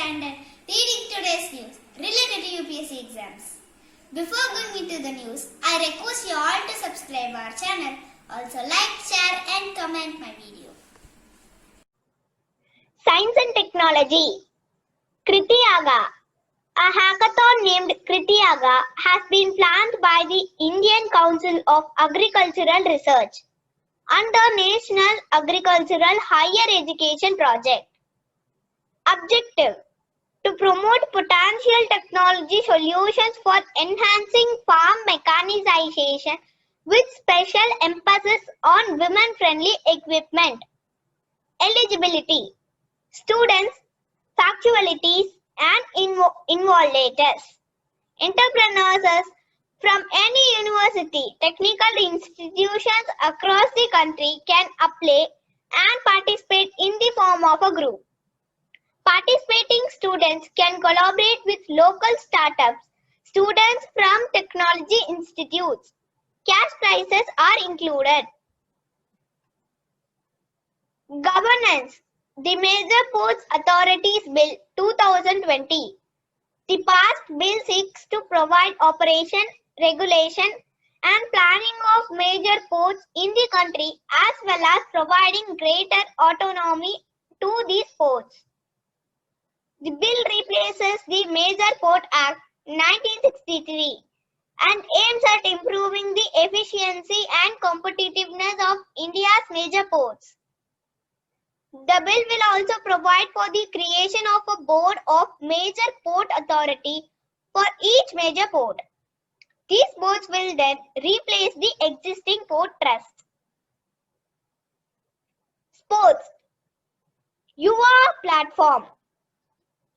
Chandan, reading today's news related to UPSC exams. Before going into the news, I request you all to subscribe our channel. Also like, share and comment my video. Science and Technology. Kritiyaga. A hackathon named Kritiyaga has been planned by the Indian Council of Agricultural Research under National Agricultural Higher Education Project. Objective: to promote potential technology solutions for enhancing farm mechanization with special emphasis on women-friendly equipment. Eligibility: students, faculties and innovators. Entrepreneurs from any university, technical institutions across the country can apply and participate in the form of a group. Participating students can collaborate with local startups, students from technology institutes. Cash prizes are included. Governance. The Major Ports Authorities Bill 2020. The passed bill seeks to provide operation, regulation and planning of major ports in the country as well as providing greater autonomy to these ports. The bill replaces the Major Port Act 1963 and aims at improving the efficiency and competitiveness of India's major ports. The bill will also provide for the creation of a board of major port authority for each major port. These boards will then replace the existing port trusts. Sports. Yuva platform.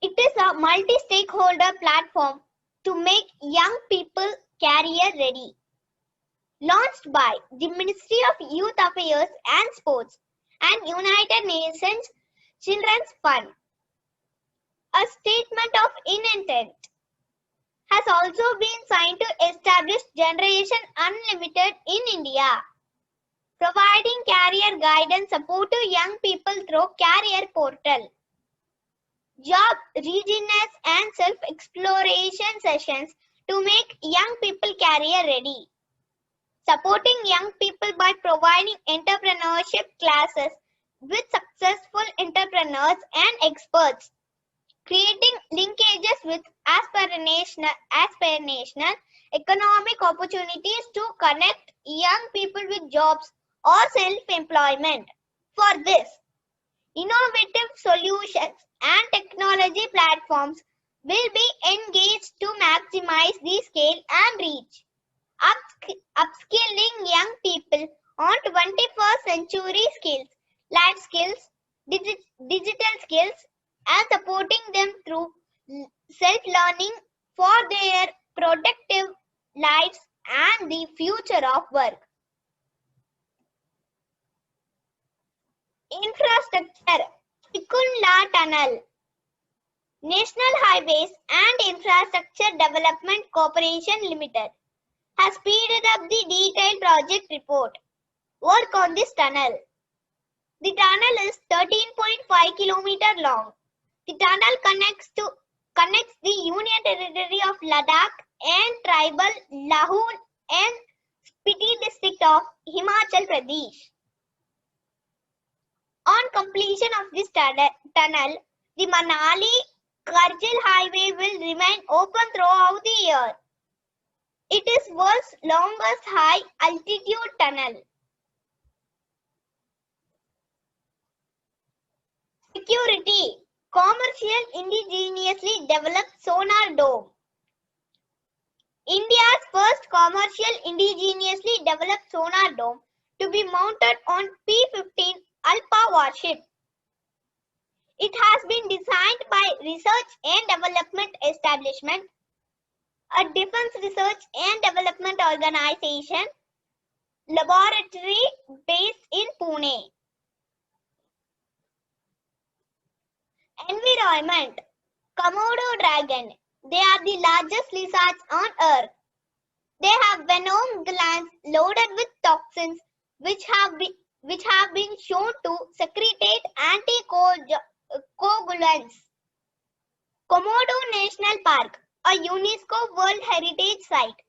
It is a multi-stakeholder platform to make young people career ready. Launched by the Ministry of Youth Affairs and Sports and United Nations Children's Fund. A statement of intent has also been signed to establish Generation Unlimited in India, providing career guidance support to young people through Career Portal, job readiness and self-exploration sessions to make young people career ready. Supporting young people by providing entrepreneurship classes with successful entrepreneurs and experts. Creating linkages with aspirational economic opportunities to connect young people with jobs or self-employment. For this, innovative solutions and technology platforms will be engaged to maximize the scale and reach. Upskilling young people on 21st century skills, life skills, digital skills, and supporting them through self-learning for their productive lives and the future of work. Infrastructure. Tikunla Tunnel. National Highways and Infrastructure Development Corporation Limited has speeded up the detailed project report work on this tunnel. The tunnel is 13.5 km long. The tunnel connects the Union Territory of Ladakh and tribal Lahul and Spiti district of Himachal Pradesh. On completion of this tunnel, the Manali-Kargil highway will remain open throughout the year. It is world's longest high-altitude tunnel. Security. Commercial indigenously developed sonar dome. India's first commercial indigenously developed sonar dome to be mounted on P-15 Alpha warship. It has been designed by Research and Development Establishment, a defense research and development organization, laboratory based in Pune. Environment. Komodo dragon. They are the largest lizards on Earth. They have venom glands loaded with toxins which have been shown to secrete anticoagulants. Komodo National Park, a UNESCO World Heritage Site.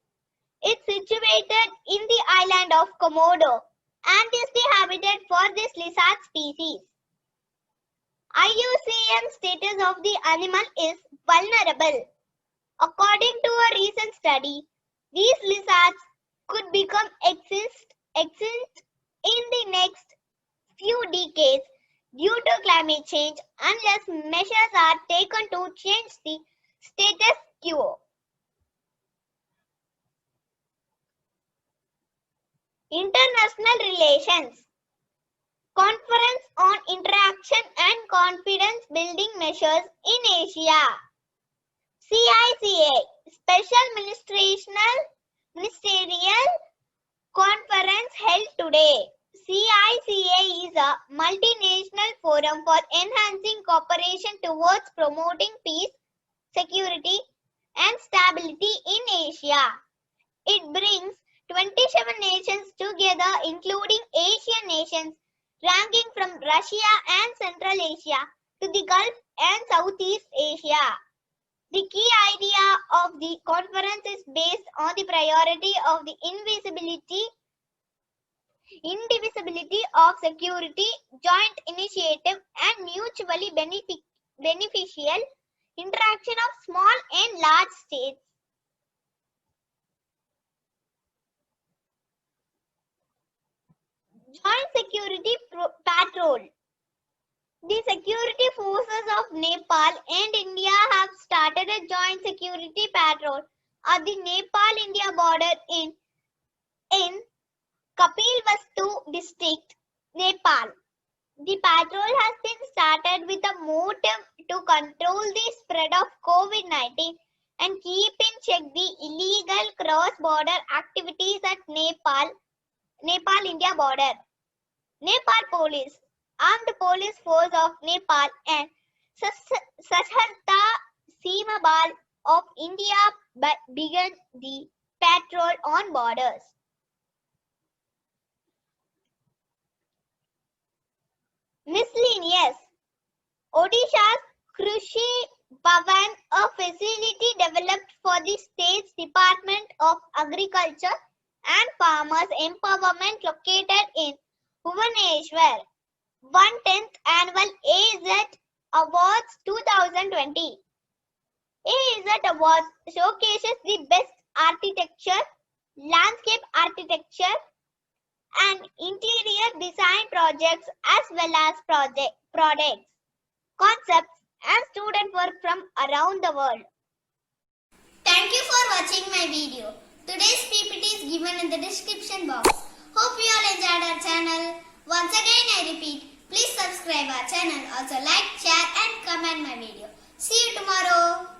It's situated in the island of Komodo and is the habitat for this lizard species. IUCN status of the animal is vulnerable. According to a recent study, these lizards could become extinct in the next few decades due to climate change unless measures are taken to change the status quo. International Relations Conference on Interaction and Confidence Building Measures in Asia. CICA Special Ministerial Conference held today. CICA is a multinational forum for enhancing cooperation towards promoting peace, security, and stability in Asia. It brings 27 nations together, including Asian nations, ranging from Russia and Central Asia to the Gulf and Southeast Asia. The key idea of the conference is based on the priority of the indivisibility of security, joint initiative, and mutually beneficial interaction of small and large states. Joint Security Patrol. The security forces of Nepal and India have started a joint security patrol at the Nepal-India border in Kapilvastu district, Nepal. The patrol has been started with a motive to control the spread of COVID-19 and keep in check the illegal cross-border activities at Nepal-India border. Nepal Police, Armed Police Force of Nepal and Saharta Seema Bal of India began the patrol on borders. Miscellaneous. Odisha's Krishi Bhavan, a facility developed for the state's Department of Agriculture and Farmers Empowerment located in Bhubaneswar, 110th Annual AZ Awards 2020. AZ Awards showcases the best architecture, landscape architecture, and interior design projects as well as products, concepts, and student work from around the world. Thank you for watching my video. Today's PPT is given in the description box. Hope you all enjoyed our channel. Once again I repeat, please subscribe our channel. Also like, share and comment my video. See you tomorrow.